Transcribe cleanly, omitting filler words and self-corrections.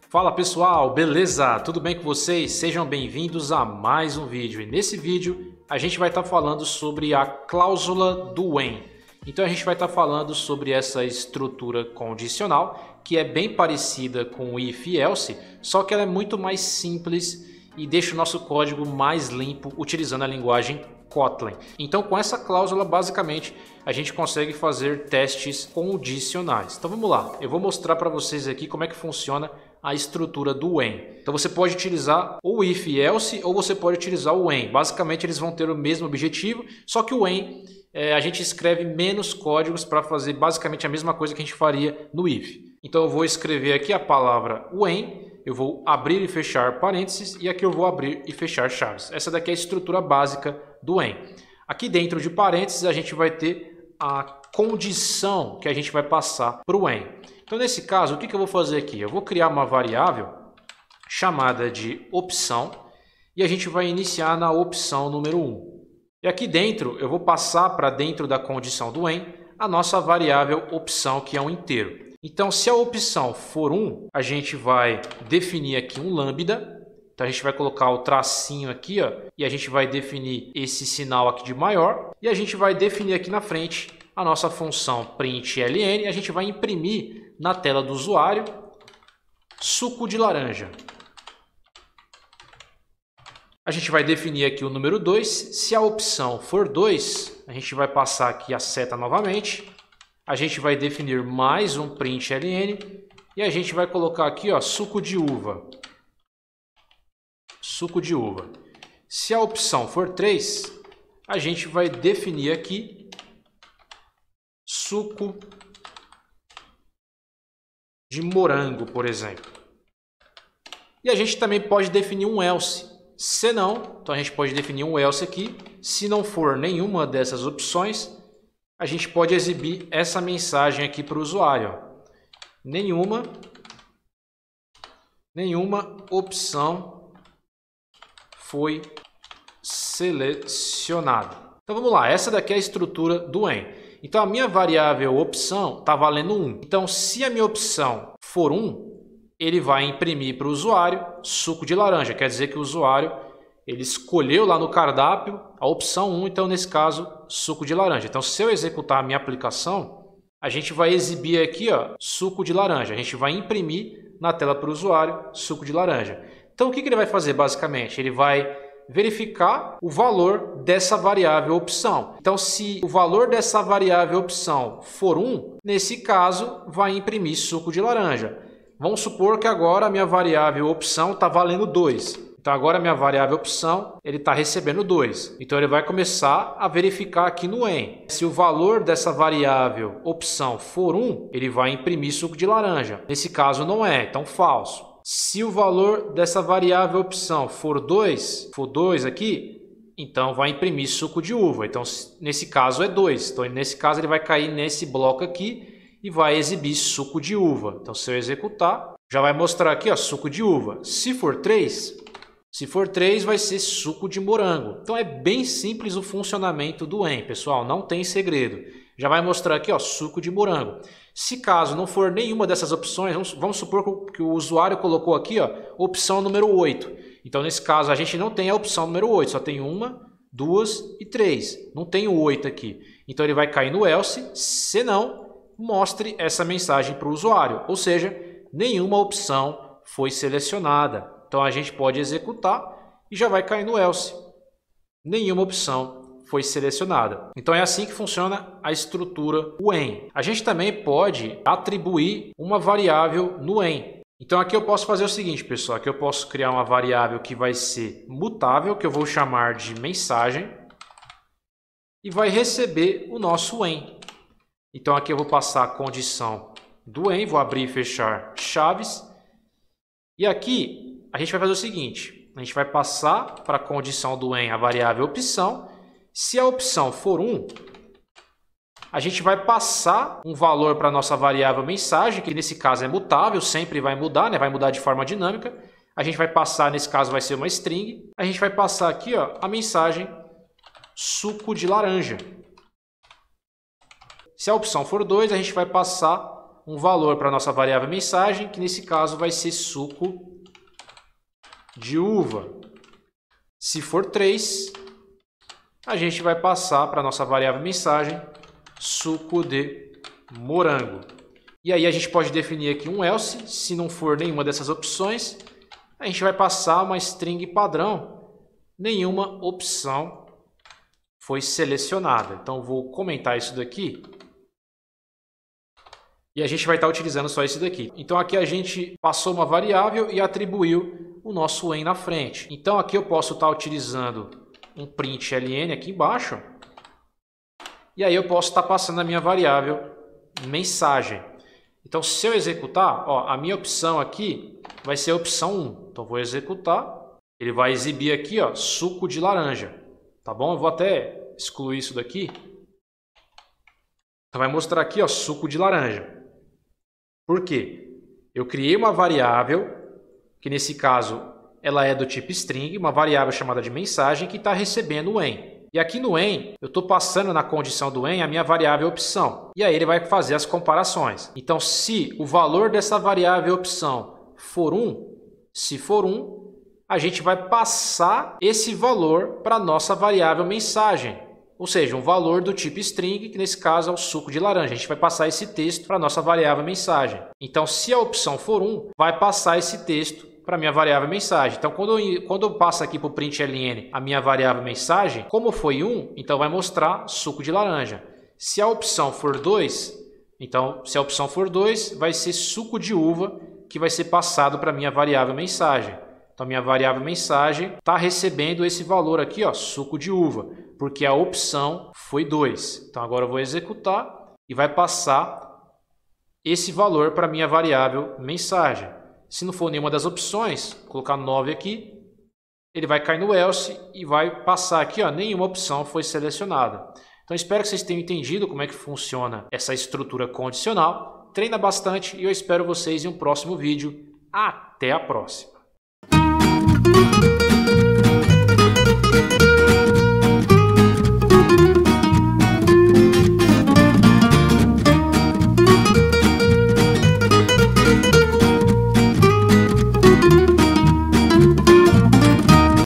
Fala pessoal, beleza? Tudo bem com vocês? Sejam bem-vindos a mais um vídeo. E nesse vídeo a gente vai estar falando sobre a cláusula do when. Então a gente vai estar falando sobre essa estrutura condicional que é bem parecida com o if e else, só que ela é muito mais simples e deixa o nosso código mais limpo utilizando a linguagem Kotlin. Então com essa cláusula basicamente a gente consegue fazer testes condicionais. Então vamos lá, eu vou mostrar para vocês aqui como é que funciona a estrutura do when. Então você pode utilizar o if e else ou você pode utilizar o when. Basicamente eles vão ter o mesmo objetivo, só que o when a gente escreve menos códigos para fazer basicamente a mesma coisa que a gente faria no if. Então eu vou escrever aqui a palavra when, eu vou abrir e fechar parênteses e aqui eu vou abrir e fechar chaves. Essa daqui é a estrutura básica do when. Aqui dentro de parênteses a gente vai ter a condição que a gente vai passar para o when. Então nesse caso o que eu vou fazer aqui? Eu vou criar uma variável chamada de opção e a gente vai iniciar na opção número 1. E aqui dentro eu vou passar para dentro da condição do when a nossa variável opção, que é um inteiro. Então se a opção for 1, a gente vai definir aqui um lambda. Então a gente vai colocar o tracinho aqui, ó, e a gente vai definir esse sinal aqui de maior. E a gente vai definir aqui na frente a nossa função println. A gente vai imprimir na tela do usuário suco de laranja. A gente vai definir aqui o número 2. Se a opção for 2, a gente vai passar aqui a seta novamente. A gente vai definir mais um println e a gente vai colocar aqui, ó, suco de uva. Suco de uva. Se a opção for 3, a gente vai definir aqui suco de morango, por exemplo. E a gente também pode definir um else. Se não, então a gente pode definir um else aqui. Se não for nenhuma dessas opções, a gente pode exibir essa mensagem aqui para o usuário. Nenhuma opção foi selecionada. Então vamos lá, essa daqui é a estrutura do when. Então a minha variável opção está valendo 1. Então se a minha opção for 1, ele vai imprimir para o usuário suco de laranja. Quer dizer que o usuário ele escolheu lá no cardápio a opção 1, então nesse caso suco de laranja. Então se eu executar a minha aplicação, a gente vai exibir aqui, ó, suco de laranja. A gente vai imprimir na tela para o usuário suco de laranja. Então o que ele vai fazer basicamente? Ele vai verificar o valor dessa variável opção. Então se o valor dessa variável opção for 1, nesse caso vai imprimir suco de laranja. Vamos supor que agora a minha variável opção está valendo 2. Então agora a minha variável opção ele está recebendo 2. Então ele vai começar a verificar aqui no when. Se o valor dessa variável opção for 1, ele vai imprimir suco de laranja. Nesse caso não é, então falso. Se o valor dessa variável opção for 2 aqui, então vai imprimir suco de uva. Então nesse caso é 2. Então nesse caso ele vai cair nesse bloco aqui e vai exibir suco de uva. Então se eu executar, já vai mostrar aqui, ó, suco de uva. Se for 3 vai ser suco de morango. Então é bem simples o funcionamento do when, pessoal, não tem segredo. Já vai mostrar aqui, ó, suco de morango. Se caso não for nenhuma dessas opções, vamos supor que o usuário colocou aqui, ó, opção número 8. Então nesse caso a gente não tem a opção número 8, só tem 1, 2 e 3. Não tem o 8 aqui. Então ele vai cair no else, se não, mostre essa mensagem para o usuário. Ou seja, nenhuma opção foi selecionada. Então a gente pode executar e já vai cair no else. Nenhuma opção foi selecionada. Então é assim que funciona a estrutura when. A gente também pode atribuir uma variável no when. Então aqui eu posso fazer o seguinte, pessoal. Aqui eu posso criar uma variável que vai ser mutável, que eu vou chamar de mensagem. E vai receber o nosso when. Então aqui eu vou passar a condição do when. Vou abrir e fechar chaves. E aqui a gente vai fazer o seguinte. A gente vai passar para a condição do when a variável opção. Se a opção for 1, a gente vai passar um valor para a nossa variável mensagem, que nesse caso é mutável, sempre vai mudar, né? Vai mudar de forma dinâmica. A gente vai passar, nesse caso vai ser uma string. A gente vai passar aqui, ó, a mensagem suco de laranja. Se a opção for 2, a gente vai passar um valor para a nossa variável mensagem, que nesse caso vai ser suco de uva. Se for 3, a gente vai passar para a nossa variável mensagem suco de morango. E aí a gente pode definir aqui um else. Se não for nenhuma dessas opções, a gente vai passar uma string padrão. Nenhuma opção foi selecionada. Então vou comentar isso daqui. E a gente vai estar utilizando só isso daqui. Então aqui a gente passou uma variável e atribuiu o nosso when na frente. Então aqui eu posso estar utilizando um print ln aqui embaixo. E aí eu posso estar passando a minha variável mensagem. Então se eu executar, ó, a minha opção aqui vai ser a opção 1. Então vou executar. Ele vai exibir aqui, ó, suco de laranja. Tá bom? Eu vou até excluir isso daqui. Então vai mostrar aqui, ó, suco de laranja. Por quê? Eu criei uma variável, que nesse caso ela é do tipo string, uma variável chamada de mensagem que está recebendo o when. E aqui no when, eu estou passando na condição do when a minha variável opção. E aí ele vai fazer as comparações. Então, se o valor dessa variável opção for 1, se for 1, a gente vai passar esse valor para a nossa variável mensagem. Ou seja, um valor do tipo string, que nesse caso é o suco de laranja. A gente vai passar esse texto para a nossa variável mensagem. Então, se a opção for 1, vai passar esse texto para a minha variável mensagem. Então, quando eu passo aqui para o println a minha variável mensagem, como foi 1, então vai mostrar suco de laranja. Se a opção for 2, então, se a opção for 2, vai ser suco de uva, que vai ser passado para a minha variável mensagem. Então, a minha variável mensagem está recebendo esse valor aqui, ó, suco de uva, porque a opção foi 2. Então, agora eu vou executar e vai passar esse valor para a minha variável mensagem. Se não for nenhuma das opções, colocar 9 aqui, ele vai cair no else e vai passar aqui, ó, nenhuma opção foi selecionada. Então, espero que vocês tenham entendido como é que funciona essa estrutura condicional. Treina bastante e eu espero vocês em um próximo vídeo. Até a próxima!